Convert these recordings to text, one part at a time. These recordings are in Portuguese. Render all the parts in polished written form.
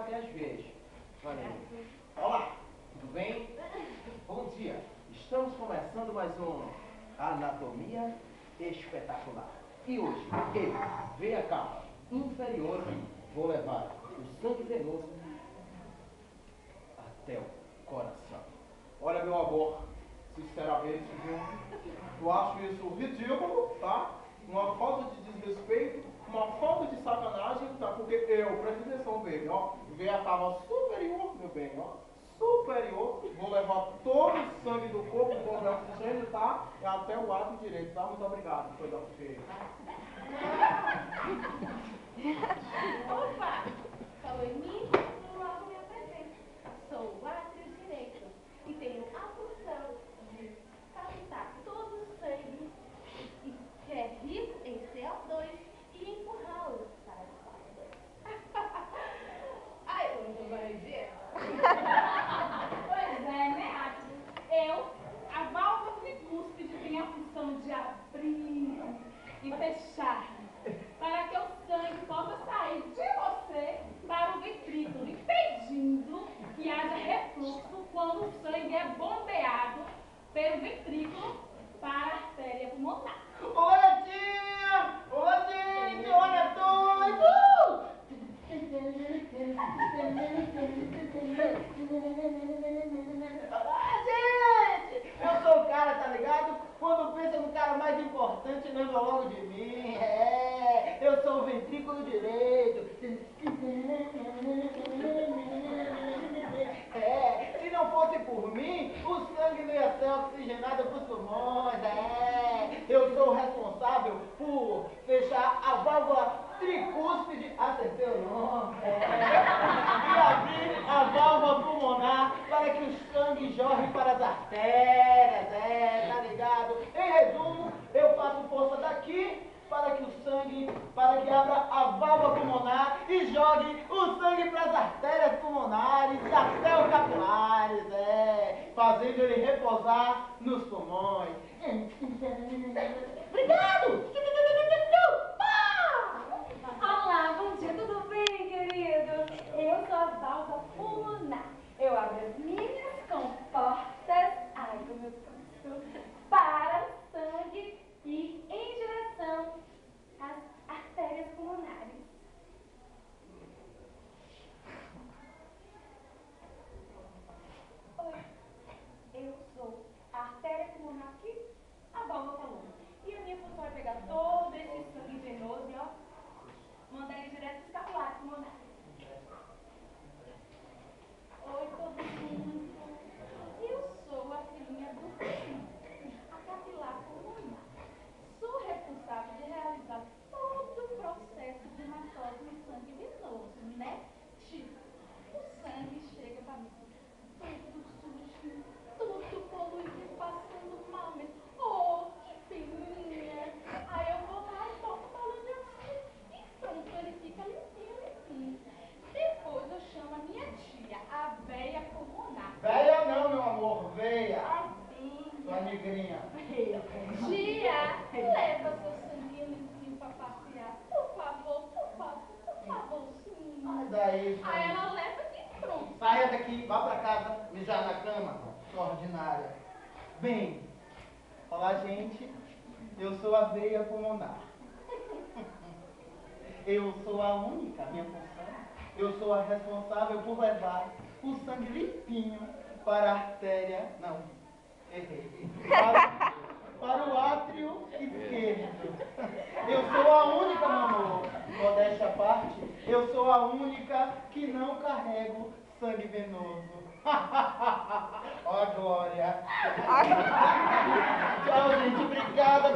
até as veias. Valeu. Olá, tudo bem? Bom dia. Estamos começando mais um Anatomia Espetacular. E hoje, eu, veia cava inferior, vou levar o sangue venoso até o coração. Olha, meu amor, sinceramente, viu? Eu acho isso ridículo, tá? Uma falta de desrespeito, uma falta de sacanagem, tá? Porque eu, presta atenção bem, ó, veia cava superior, meu bem, ó, superior, vou levar todo o sangue do corpo, vou levar o oxigênio, tá? E até o lado direito, tá? Muito obrigado, coisa feia. Opa! Falou em mim, logo me apresento. Sou o átrio direito e tenho a função de captar todo o sangue que é rico em CO2 e empurrá-lo para as costas. Ai, eu não vai dizer. Pois é, né, átrio? Eu, a válvula tricúspide, tenho a função de abrir e fechar, para que o sangue possa sair de você para o ventrículo, impedindo que haja refluxo quando o sangue é bombeado pelo ventrículo para a artéria pulmonar. Olha, tia! Olha, gente! Olha, doido! Ah, gente! Eu sou o cara, tá ligado? Quando pensa no cara mais importante, lembra logo de mim. É, eu sou o ventrículo direito. É, se não fosse por mim, o sangue não ia ser oxigenado para os pulmões. É, eu sou o responsável por fechar a válvula tricúspide, acertei o nome, e abrir a válvula pulmonar para que o sangue jorre para as artérias, tá ligado? Em resumo, eu faço força daqui para que o sangue, para que abra a válvula pulmonar e jogue o sangue para as artérias pulmonares e até os capilares, fazendo ele repousar nos pulmões. Obrigado! Olá, bom dia, tudo bem, queridos? Eu sou a válvula pulmonar. Eu abro as minhas comportas, ai, como eu canso, para o sangue ir em direção às artérias pulmonares. Oi, eu sou a artéria pulmonar aqui, a válvula pulmonar. E a minha função é pegar todo esse sangue venoso e, ó, mandar ele direto para os capulares pulmonares. Oi, todo mundo. Eu sou a filhinha do rim, a capilar pulmonar. Sou responsável de realizar todo o processo de hematose no sangue venoso, né? Tipo, o sangue chega para mim todo sujo, todo poluído, passando mal mesmo. Oh, que peninha! Aí eu vou lá e boto o balão de oxigênio e pronto, ele fica limpinho. Depois eu chamo a minha tia, a veia pulmonar. Veia não, meu amor, veia. Sua Tadinha. negrinha. Tia, leva seu sanguinho limpinho pra passear. Por favor, sim. Sai daí, Aí ela leva e pronto. saia daqui, vá pra casa, mijar na cama, sua ordinária. Bem, olá, gente, eu sou a veia pulmonar. Eu sou a única, minha função, eu sou a responsável por levar o sangue limpinho para a artéria, não, errei, para o átrio esquerdo. Eu sou a única, meu amor, modéstia à parte, eu sou a única que não carrego sangue venoso. Ó a glória. Tchau, gente, obrigada.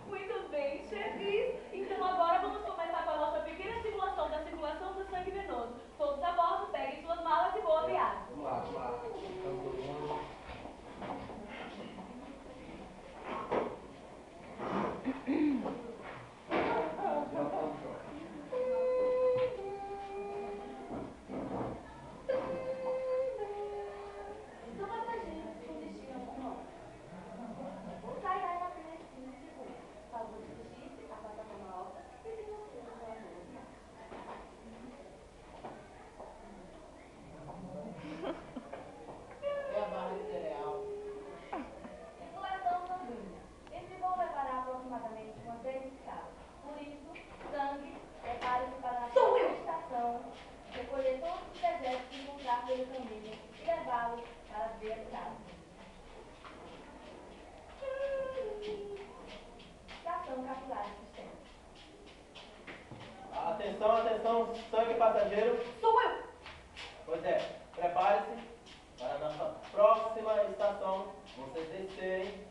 Muito bem, chefes. Então agora vamos começar com a nossa pequena simulação da circulação do sangue venoso. Todos a bordo, peguem suas malas e boa viagem. Vamos lá. Então, mas a gente Atenção, atenção, sangue passageiro. Sou eu! Pois é, prepare-se para a nossa próxima estação, vocês descerem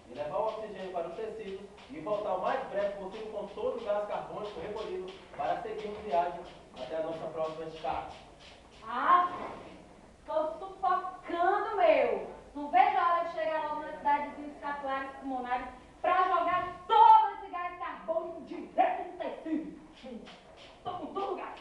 e levar o oxigênio para os tecidos e voltar o mais breve possível com todo o gás carbônico recolhido para seguirmos viagem até a nossa próxima escala. Ah, tô sufocando, meu! Não vejo a hora de chegar logo na cidade dos capilares pulmonares pra jogar todo esse gás carbônico direto no tecido. Tô com todo o gás.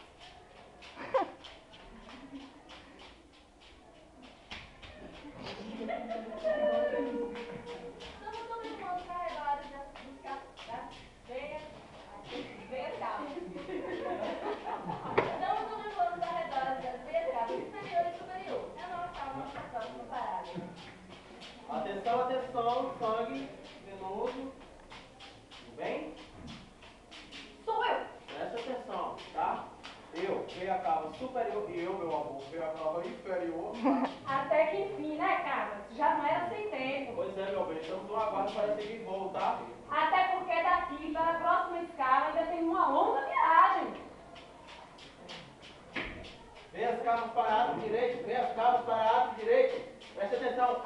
Estamos tomando carregado dos capilares. Estamos tomando os arredores das veias inferior e superior. É nossa próxima parada. Atenção, atenção, sangue venoso. Tudo bem? Sou eu! Presta atenção, tá? Eu veio a cava superior e eu, meu amor, veio a cava inferior. Tá? Até que enfim, né, cara? Já não era sem tempo. Pois é, meu bem, estamos no aguardo para seguir voo, tá? Até porque daqui para a próxima escala ainda tem uma longa viagem. Vem as cavas para a asa direita, vem as cavas para a asa direita. Presta atenção,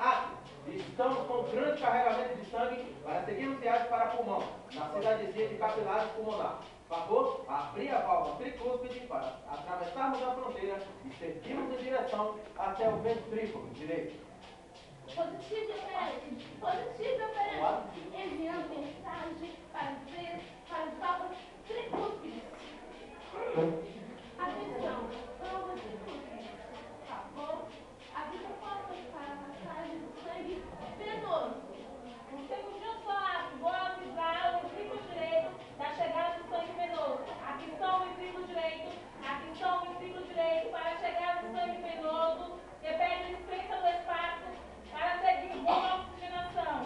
estamos com grande carregamento de sangue para seguirmos viagem para pulmão, na cidadezinha de Capilares Pulmonar. Por favor, abrir a válvula tricúspide para atravessarmos a fronteira e seguirmos em direção até o ventrículo direito. Positivo, operante. Positivo, operante. Enviando mensagem para as válvulas tricúspides. Atenção, válvulas tricúspides. Por favor, avisa portas para a passagem do sangue venoso. Um segundinho só, vou avisar o ventrículo direito da chegada do sangue venoso. Aqui só o ventrículo direito, aqui só o ventrículo direito para a chegada do sangue venoso. Repete a extensão do espaço para seguir com a oxigenação.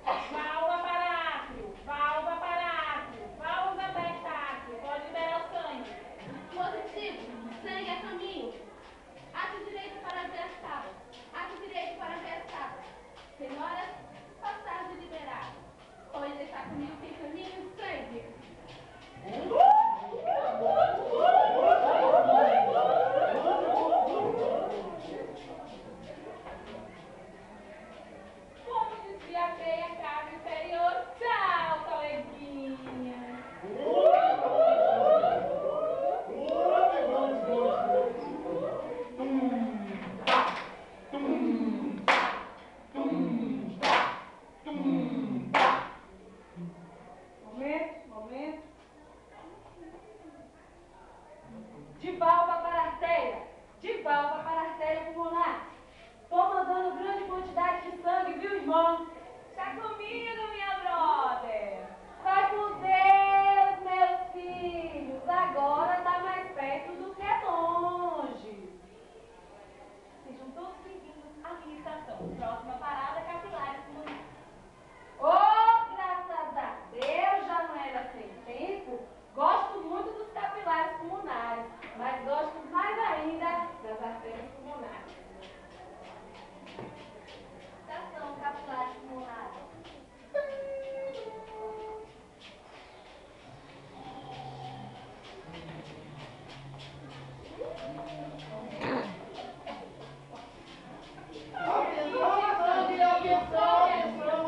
Válvula para átrio, válvula para átrio, válvula aberta átrio. Pode liberar o sangue. Positivo, sangue a caminho. Ato direito para ver as cabas. Ato direito para ver as cabas. Senhoras, passagem liberada. Pois está comigo que caminho sangue. Como dizia bem a carne inferior, tchau, coleguinha. Momento. De válvula para artéria. De válvula para artéria pulmonar. Tô mandando grande quantidade de sangue, viu, irmão? Tá comigo, minha brother. Vai com Deus, meus filhos. Agora tá mais perto do que longe. Sejam todos bem-vindos à minha estação. Próxima parada, Capilares Pulmonares. Oh, graças a Deus, já não era sem tempo. Gosto muito dos capilares pulmonares, mas gosto mais ainda das artérias pulmonares. Estação capilares pulmonares.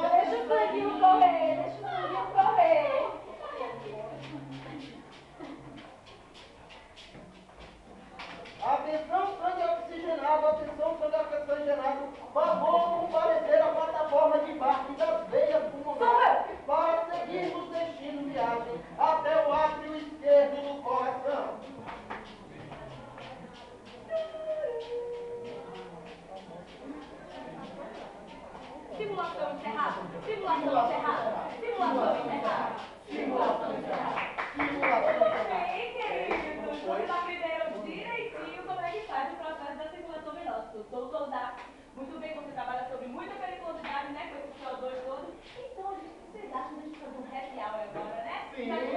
Deixa o sanguinho correr, Atenção, sangue oxigenado, atenção, sangue oxigenado. Favor, comparecer à plataforma de embarque das veias pulmonares para seguirmos destino viagem até o átrio esquerdo do coração. Simulação encerrada. Simulação encerrada. Simulação encerrada. Simulação encerrada. Bem, queridos, vocês aprenderam direitinho como é que faz o processo da circulação venosa. Eu sou soldado. Muito bem, você trabalha sobre muita periculosidade, né? Com esse CO2 todo. Então, gente, vocês acham que a gente fazer um happy hour agora, né? Sim.